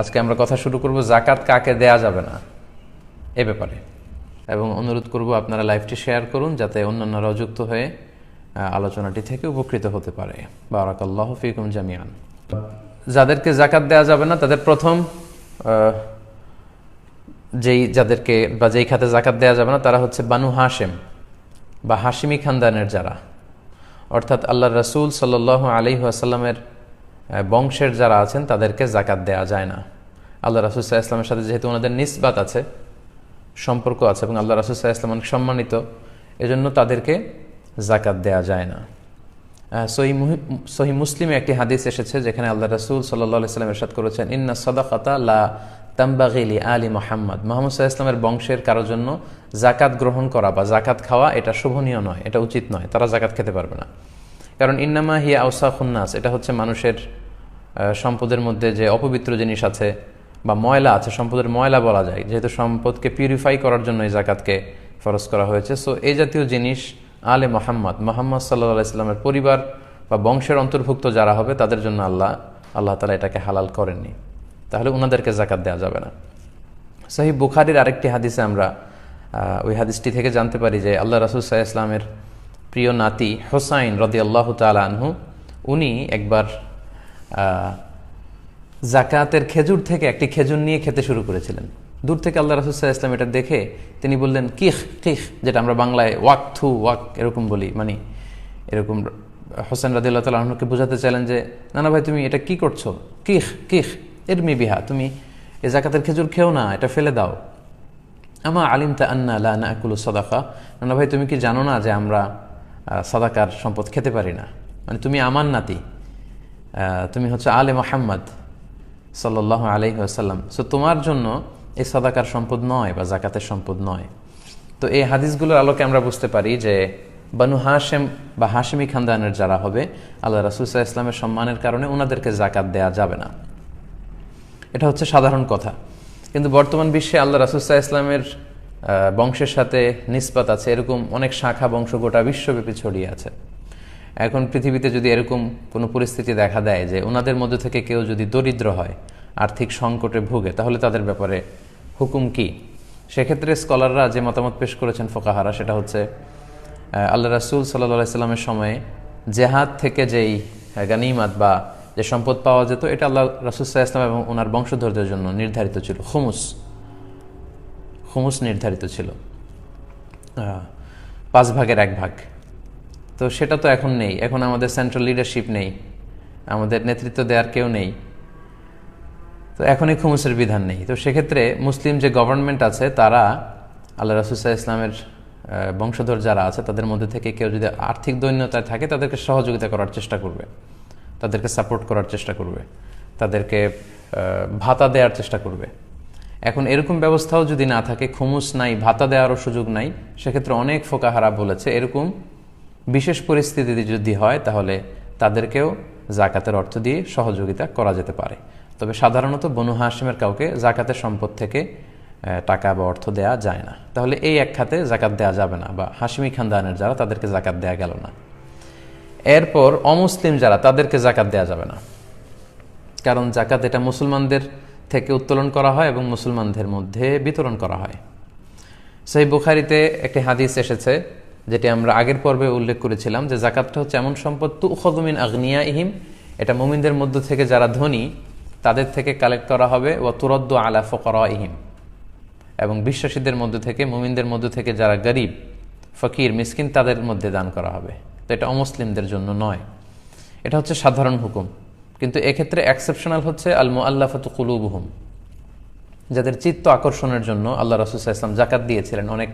আজকে আমরা কথা শুরু করব যাকাত কাকে দেয়া যাবে না এ ব্যাপারে, এবং অনুরোধ করব আপনারা লাইভটি শেয়ার করুন যাতে অন্যান্যরাও যুক্ত হয়ে আলোচনাটি থেকে উপকৃত হতে পারে। বারাকাল্লাহু ফিকুম জামিয়ান। যাদেরকে যাকাত দেয়া যাবে না তাদের প্রথম যাদেরকে বা যেই খাতে যাকাত দেয়া যাবে না তারা হচ্ছে বানু হাশেম বা হাশিমি খানদানের যারা, অর্থাৎ আল্লাহ রাসূল সাল্লাল্লাহু আলাইহি ওয়াসাল্লামের বংশের যারা আছেন তাদেরকে যাকাত দেয়া যায় না। আল্লাহ রাসূল সাল্লাল্লাহু আলাইহি ওয়াসাল্লামের সাথে যেহেতু ওনাদের নিসবাত আছে, সম্পর্ক আছে, এবং আল্লাহ রাসূল সাল্লাল্লাহু আলাইহি ওয়াসাল্লাম অনেক সম্মানিত, এজন্য তাদেরকে যাকাত দেয়া যায় না। সহিহ মুসলিমে একটি হাদিস এসেছে যেখানে আল্লাহ রাসূল সাল্লাল্লাহু আলাইহি ওয়াসাল্লাম ইরশাদ করেছেন, ইন্না সাদাকাতা লা তামবাগি লি আলি মুহাম্মদ। মুহাম্মদ সাল্লাল্লাহু আলাইহি ওয়াসাল্লামের বংশের কারোর জন্য যাকাত গ্রহণ করা বা যাকাত খাওয়া এটা শোভনীয় নয়, এটা উচিত নয়, তারা যাকাত খেতে পারবে না। কারণ ইন্নামা হিয়া আওসাখুন নাস, এটা হচ্ছে মানুষের সম্পদের মধ্যে যে অপবিত্র জিনিস আছে বা ময়লা আছে, সম্পদের ময়লা বলা যায়, যেহেতু সম্পদকে পিউরিফাই করার জন্য এই যাকাতকে ফরজ করা হয়েছে। সো এই জাতীয় জিনিস আলে মোহাম্মদ সাল্লাল্লাহু আলাইহি ওয়াসাল্লামের পরিবার বা বংশের অন্তর্ভুক্ত যারা হবে তাদের জন্য আল্লাহ তাআলা এটাকে হালাল করেননি, তাহলে ওনাদেরকে যাকাত দেওয়া যাবে না। সহিহ বুখারীর আরেকটি হাদিসে আমরা ওই হাদিসটি থেকে জানতে পারি যে আল্লাহ রাসূল সাল্লাল্লাহু আলাইহি ওয়াসাল্লামের প্রিয় নাতি হোসাইন রাদিয়াল্লাহু তাআলা আনহু, উনি একবার যাকাতের খেজুর থেকে একটি খেজুর নিয়ে খেতে শুরু করেছিলেন। দূর থেকে আল্লাহ রাসূল সাল্লাল্লাহু আলাইহি ওয়াসাল্লাম এটা দেখে তিনি বললেন কিখ কিখ, যেটা আমরা বাংলায় ওয়াক থু ওয়াক এরকম বলি, মানে এরকম হোসেন রাদিয়াল্লাহু তাআলা আনহুকে বোঝাতে চাইলেন যে নানা ভাই তুমি এটা কি করছো, কিখ কিখ ইরমি বিহা, তুমি এই যাকাতের খেজুর খেও না, এটা ফেলে দাও। আমা আলিমতা আন্না লা নাকুলু সাদাকা, নানা ভাই তুমি কি জানো না যে আমরা সাদাকার সম্পদ খেতে পারি না, মানে তুমি আমার নাতি, তুমি হচ্ছে আলে মুহাম্মদ সাল্লাল্লাহু আলাইহি ওয়াসাল্লাম, সো তোমার জন্য এই সাদাকার সম্পদ নয় বা যাকাতের সম্পদ নয়। তো এই হাদিসগুলোর আলোকে আমরা বুঝতে পারি যে বানু হাশেম বা হাশিমি খানদানের যারা হবে আল্লাহ রাসূল সাল্লাল্লাহু আলাইহি ওয়াসাল্লামের সম্মানের কারণে ওনাদেরকে যাকাত দেয়া যাবে না, এটা হচ্ছে সাধারণ কথা। কিন্তু বর্তমান বিশ্বে আল্লাহ রাসূল সাল্লাল্লাহু আলাইহি ওয়াসাল্লামের বংশের সাথে নিসবত আছে এরকম অনেক শাখা বংশ গোটা বিশ্বব্যাপী ছড়িয়ে আছে। এখন পৃথিবীতে যদি এরকম কোনো পরিস্থিতি দেখা দেয় যে ওনাদের মধ্যে থেকে কেউ যদি দরিদ্র হয়, আর্থিক সংকটে ভোগে, তাহলে তাদের ব্যাপারে হুকুম কি? সেক্ষেত্রে স্কলাররা যে মতামত পেশ করেছেন ফোকাহারা, সেটা হচ্ছে আল্লাহ রাসূল সাল্লাল্লাহু আলাইহি ওয়াসাল্লামের সময়ে জেহাদ থেকে যেই গানিমাত বা যে সম্পদ পাওয়া যেত, এটা আল্লাহ রাসূল সাল্লাল্লাহু আলাইহি ওয়াসাল্লাম এবং ওনার বংশধরদের জন্য নির্ধারিত ছিল, খুমুস নির্ধারিত ছিল, 5 ভাগের 1 ভাগ। তো সেটা তো এখন নেই, এখন আমাদের সেন্ট্রাল লিডারশিপ নেই, আমাদের নেতৃত্ব দেওয়ার কেউ নেই, তো এখন এই খুমুসের বিধান নেই। তো সেক্ষেত্রে মুসলিম যে গভর্নমেন্ট আছে তারা আল্লাহ রাসূল সাল্লাল্লাহু আলাইহি ওয়াসাল্লামের বংশধর যারা আছে তাদের মধ্যে থেকে কেউ যদি আর্থিক দৈন্যতায় থাকে তাদেরকে সহযোগিতা করার চেষ্টা করবে, তাদেরকে সাপোর্ট করার চেষ্টা করবে, তাদেরকে ভাতা দেওয়ার চেষ্টা করবে। এখন এরকম ব্যবস্থাও যদি না থাকে, খুমুস নাই, ভাতা দেওয়ারও সুযোগ নাই, সেক্ষেত্রে অনেক ফোকাহারা বলেছে এরকম বিশেষ পরিস্থিতি যদি হয় তাহলে তাদেরকেও যাকাতের অর্থ দিয়ে সহযোগিতা করা যেতে পারে। তবে সাধারণত বনু হাশিমের কাউকে যাকাতের সম্পদ থেকে টাকা বা অর্থ দেয়া যায় না, তাহলে এই এক খাতে যাকাত দেয়া যাবে না, বা হাশিমি খানদানের যারা তাদেরকে যাকাত দেয়া গেল না। এরপর অমুসলিম যারা তাদেরকে যাকাত দেয়া যাবে না, কারণ যাকাত এটা মুসলমানদের থেকে উত্তোলন করা হয় এবং মুসলমানদের মধ্যে বিতরণ করা হয়। সহিহ বুখারীতে একটি হাদিস এসেছে যেটি আমরা আগের পর্বে উল্লেখ করেছিলাম যে যাকাতটা হচ্ছে এমন সম্পদ তুখযু মিন আগনিয়াইহিম, এটা মুমিনদের মধ্য থেকে যারা ধনী তাদের থেকে কালেক্ট করা হবে, ওয়া তুরাদ্দু আলা ফুকারাইহিম, এবং বিশ্বাসীদের মধ্য থেকে, মুমিনদের মধ্য থেকে যারা গরিব ফকির মিসকিন তাদের মধ্যে দান করা হবে। তো এটা অমুসলিমদের জন্য নয়, এটা হচ্ছে সাধারণ হুকুম। কিন্তু এক্ষেত্রে এক্সেপশনাল হচ্ছে আল মুআল্লাফাতু কুলুবুহুম, যাদের চিত্ত আকর্ষণের জন্য আল্লাহ রাসূল সাল্লাল্লাহু আলাইহি ওয়াসাল্লাম যাকাত দিয়েছিলেন। অনেক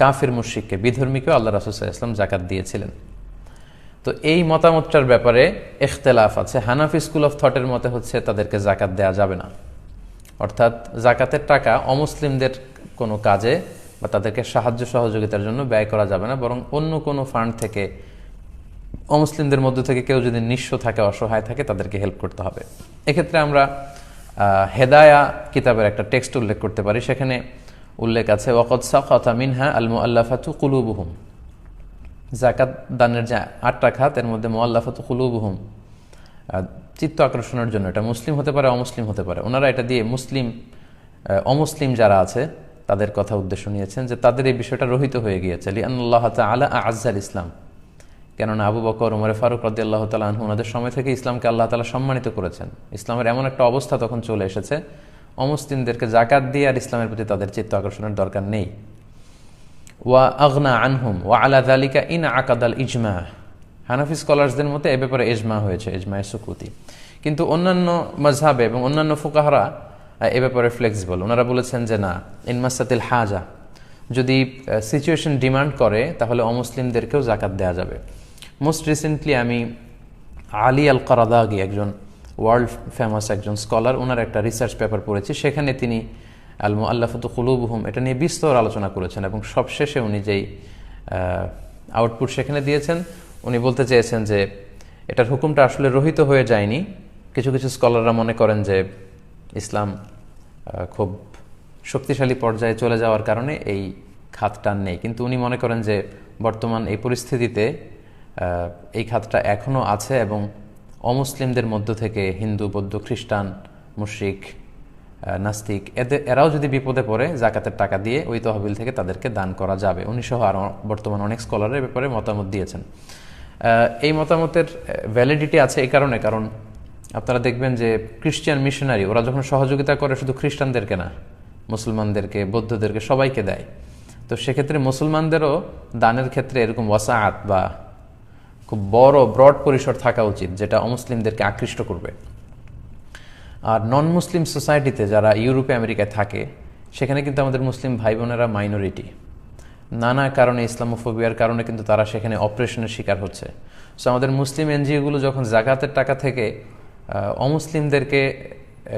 কাফির মুশরিককে, বিধর্মীকেও আল্লাহ রাসূল সাল্লাল্লাহু আলাইহি ওয়াসাল্লাম যাকাত দিয়েছিলেন। তো এই মতামতটার ব্যাপারে ইখতিলাফ আছে। হানাফি স্কুল অফ থটের মতে হচ্ছে তাদেরকে যাকাত দেয়া যাবে না, অর্থাৎ যাকাতের টাকা অমুসলিমদের কোনো কাজে বা তাদেরকে সাহায্য সহযোগিতার জন্য ব্যয় করা যাবে না, বরং অন্য কোনো ফান্ড থেকে অমুসলিমদের মধ্য থেকে কেউ যদি নিঃস্ব থাকে, অসহায় থাকে, তাদেরকে হেল্প করতে হবে। এক্ষেত্রে আমরা হেদায়া কিতাবের একটা টেক্সট উল্লেখ করতে পারি, সেখানে উল্লেখ আছে ওয়াকাদ সাকাতা মিনহা আল মুআল্লাফাতু কুলুবুহুম, যাকাত দানের যে 8টা খাত এর মধ্যে মুআল্লাফাতু কুলুবুহুম চিত্ত আকর্ষণের জন্য, এটা মুসলিম হতে পারে অমুসলিম হতে পারে, ওনারা এটা দিয়ে মুসলিম অমুসলিম যারা আছে তাদের কথা উদ্দেশ্য নিয়েছেন যে তাদের এই বিষয়টা রহিত হয়ে গিয়েছে। লিআন্নাল্লাহ তাআলা আ'আজ্জাল ইসলাম, কেননা আবু বকর, ওমর ফারুক রাদিয়াল্লাহু তাআলা আনহু ওনাদের সময় থেকে ইসলামকে আল্লাহ তাআলা সম্মানিত করেছেন। ইসলামের এমন একটা অবস্থা তখন চলে এসেছে, অমুসলিমদেরকে জাকাত দিয়ে আর ইসলামের প্রতি তাদের চিত্ত আকর্ষণের দরকার নেই। ওয়া আগনা আনহুম ওয়া আলা যালিকা ইন আকাদাল ইজমা, হানাফি স্কলার্সদের মতে এ ব্যাপারে ইজমা হয়েছে, ইজমায়ে সুকুতি। কিন্তু অন্যান্য মাযহাবে এবং অন্যান্য ফুকাহারা এ ব্যাপারে ফ্লেক্সিবল। ওনারা বলেছেন যে না, ইনমাসাতিল হাজা, যদি সিচুয়েশন ডিমান্ড করে তাহলে অমুসলিমদেরকেও জাকাত দেওয়া যাবে। মোস্ট রিসেন্টলি আমি আলী আল কারাদাগি, একজন ওয়ার্ল্ড ফেমাস একজন স্কলার, ওনার একটা রিসার্চ পেপার পড়েছি, সেখানে তিনি আল মুআল্লাফাতু কুলুবুহুম এটা নিয়ে বিস্তর আলোচনা করেছেন এবং সবশেষে উনি যেই আউটপুট সেখানে দিয়েছেন, উনি বলতে চেয়েছেন যে এটার হুকুমটা আসলে রহিত হয়ে যায়নি। কিছু কিছু স্কলাররা মনে করেন যে ইসলাম খুব শক্তিশালী পর্যায়ে চলে যাওয়ার কারণে এই খাতটা নেই, কিন্তু উনি মনে করেন যে বর্তমান এই পরিস্থিতিতে এই খাতটা এখনও আছে এবং অমুসলিমদের মধ্য থেকে হিন্দু, বৌদ্ধ, খ্রিস্টান, মুশরিক, নাস্তিক এরাও যদি বিপদে পড়ে জাকাতের টাকা দিয়ে ওই তহবিল থেকে তাদেরকে দান করা যাবে। উনি সহ আর বর্তমান অনেক স্কলারের ব্যাপারে মতামত দিয়েছেন। এই মতামতের ভ্যালিডিটি আছে এই কারণে, কারণ আপনারা দেখবেন যে খ্রিস্টান মিশনারি ওরা যখন সহযোগিতা করে শুধু খ্রিস্টানদেরকে না, মুসলমানদেরকে, বৌদ্ধদেরকে, সবাইকে দেয়। তো সেক্ষেত্রে মুসলমানদেরও দানের ক্ষেত্রে এরকম ওয়াসাআত বা খুব বড় ব্রড পরিসর থাকা উচিত, যেটা অমুসলিমদেরকে আকৃষ্ট করবে। আর নন মুসলিম সোসাইটিতে যারা ইউরোপে আমেরিকায় থাকে, সেখানে কিন্তু আমাদের মুসলিম ভাই বোনেরা মাইনরিটি, নানা কারণে, ইসলামোফোবিয়ার কারণে কিন্তু তারা সেখানে অপারেশনের শিকার হচ্ছে। সো আমাদের মুসলিম এনজিওগুলো যখন জাকাতের টাকা থেকে অমুসলিমদেরকে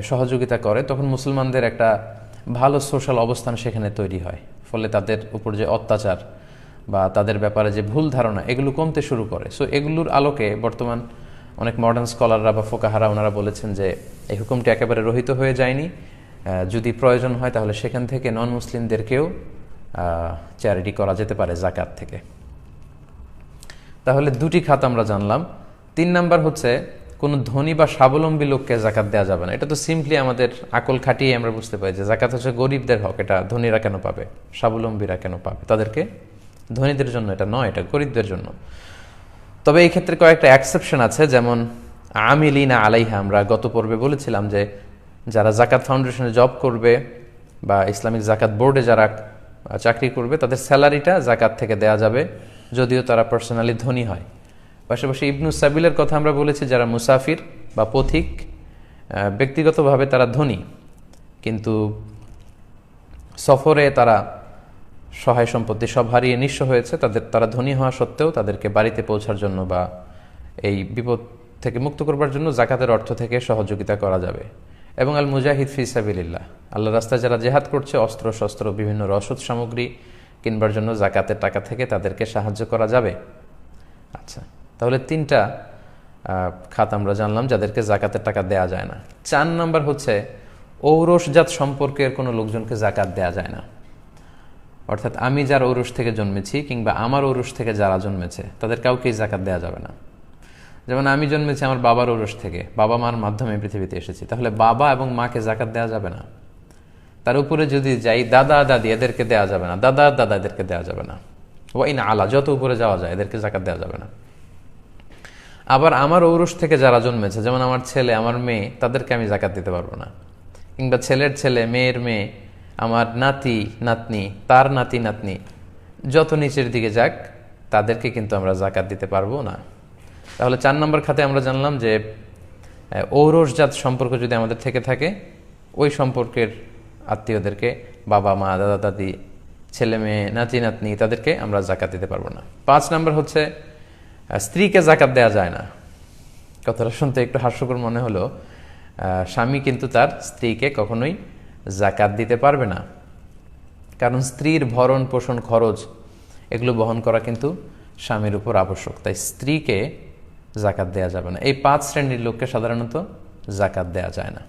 সহযোগিতা করে, তখন মুসলমানদের একটা ভালো সোশ্যাল অবস্থান সেখানে তৈরি হয়, ফলে তাদের উপর যে অত্যাচার বা তাদের ব্যাপারে যে ভুল ধারণা এগুলো কমতে শুরু করে। সো এগুলোর আলোকে বর্তমান অনেক মডার্ন স্কলাররা বা ফোকাহারা ওনারা বলেছেন যে এই হুকুমটি একেবারে রহিত হয়ে যায়নি, যদি প্রয়োজন হয় তাহলে সেখান থেকে নন মুসলিমদেরকেও চ্যারিটি করা যেতে পারে জাকাত থেকে। তাহলে দুটি খাত আমরা জানলাম। 3 নাম্বার হচ্ছে কোনো ধনী বা স্বাবলম্বী লোককে জাকাত দেওয়া যাবে না। এটা তো সিম্পলি আমাদের আকল খাটিয়ে আমরা বুঝতে পারি যে জাকাত হচ্ছে গরিবদের হক, এটা ধনীরা কেন পাবে, স্বাবলম্বীরা কেন পাবে, তাদেরকে, ধনীদের জন্য এটা নয়, এটা গরিবদের জন্য। তবে এই ক্ষেত্রে কয়েকটা এক্সেপশন আছে, যেমন আমিলিনা আলাইহা, আমরা গত পর্বে বলেছিলাম যে যারা জাকাত ফাউন্ডেশনে জব করবে বা ইসলামিক জাকাত বোর্ডে যারা চাকরি করবে তাদের স্যালারিটা জাকাত থেকে দেয়া যাবে, যদিও তারা পার্সোনালি ধনী হয়। পাশাপাশি ইবনু সাবিলের কথা আমরা বলেছি, যারা মুসাফির বা পথিক, ব্যক্তিগতভাবে তারা ধনী, কিন্তু সফরে তারা সহায় সম্পত্তি সব হারিয়ে নিঃস্ব হয়েছে, তারা ধনী হওয়া সত্ত্বেও তাদেরকে বাড়িতে পৌঁছার জন্য বা এই বিপদ থেকে মুক্ত করবার জন্য জাকাতের অর্থ থেকে সহযোগিতা করা যাবে। এবং আল মুজাহিদ ফি সাবিলিল্লাহ, আল্লাহ রাস্তায় যারা জেহাদ করছে, অস্ত্র শস্ত্র বিভিন্ন রসদ সামগ্রী কিনবার জন্য জাকাতের টাকা থেকে তাদেরকে সাহায্য করা যাবে। আচ্ছা, তাহলে 3টা খাত আমরা জানলাম যাদেরকে জাকাতের টাকা দেয়া যায় না। 4 নাম্বার হচ্ছে ঔরসজাত সম্পর্কের কোনো লোকজনকে জাকাত দেয়া যায় না। অর্থাৎ আমি যার ঔরস থেকে জন্মেছি কিংবা আমার ঔরস থেকে যারা জন্মেছে তাদের কাউকেই জাকাত দেওয়া যাবে না। যেমন আমি জন্মেছি আমার বাবার ঔরস থেকে, বাবা মার মাধ্যমে পৃথিবীতে এসেছি, তাহলে বাবা এবং মাকে জাকাত দেওয়া যাবে না। তার উপরে যদি যাই, দাদা দাদি এদেরকে দেওয়া যাবে না, দাদা দাদা এদেরকে দেওয়া যাবে না, ওয়াইন আলা যত উপরে যাওয়া যায় এদেরকে জাকাত দেওয়া যাবে না। আবার আমার ঔরস থেকে যারা জন্মেছে, যেমন আমার ছেলে, আমার মেয়ে, তাদেরকে আমি জাকাত দিতে পারবো না। কিংবা ছেলের ছেলে, মেয়ের মেয়ে, আমার নাতি নাতনি, তার নাতি নাতনি, যত নিচের দিকে যাক তাদেরকে কিন্তু আমরা জাকাত দিতে পারবো না। তাহলে 4 নম্বর খাতে আমরা জানলাম যে ঔরসজাত সম্পর্ক যদি আমাদের থেকে থাকে, ওই সম্পর্কের আত্মীয়দেরকে, বাবা মা, দাদা দাদি, ছেলে মেয়ে, নাতি নাতনি, তাদেরকে আমরা জাকাত দিতে পারবো না। 5 নম্বর হচ্ছে স্ত্রীকে জাকাত দেওয়া যায় না। কথাটা শুনতে একটু হাস্যকর মনে হলো, স্বামী কিন্তু তার স্ত্রীকে কখনোই জাকাত দিতে পারবে না, কারণ স্ত্রীর ভরণ পোষণ খরচ এগুলো বহন করা কিন্তু স্বামীর উপর আবশ্যক, তাই স্ত্রীকে জাকাত দেয়া যাবে না। এই 5 শ্রেণীর লোককে সাধারণত জাকাত দেয়া যায় না।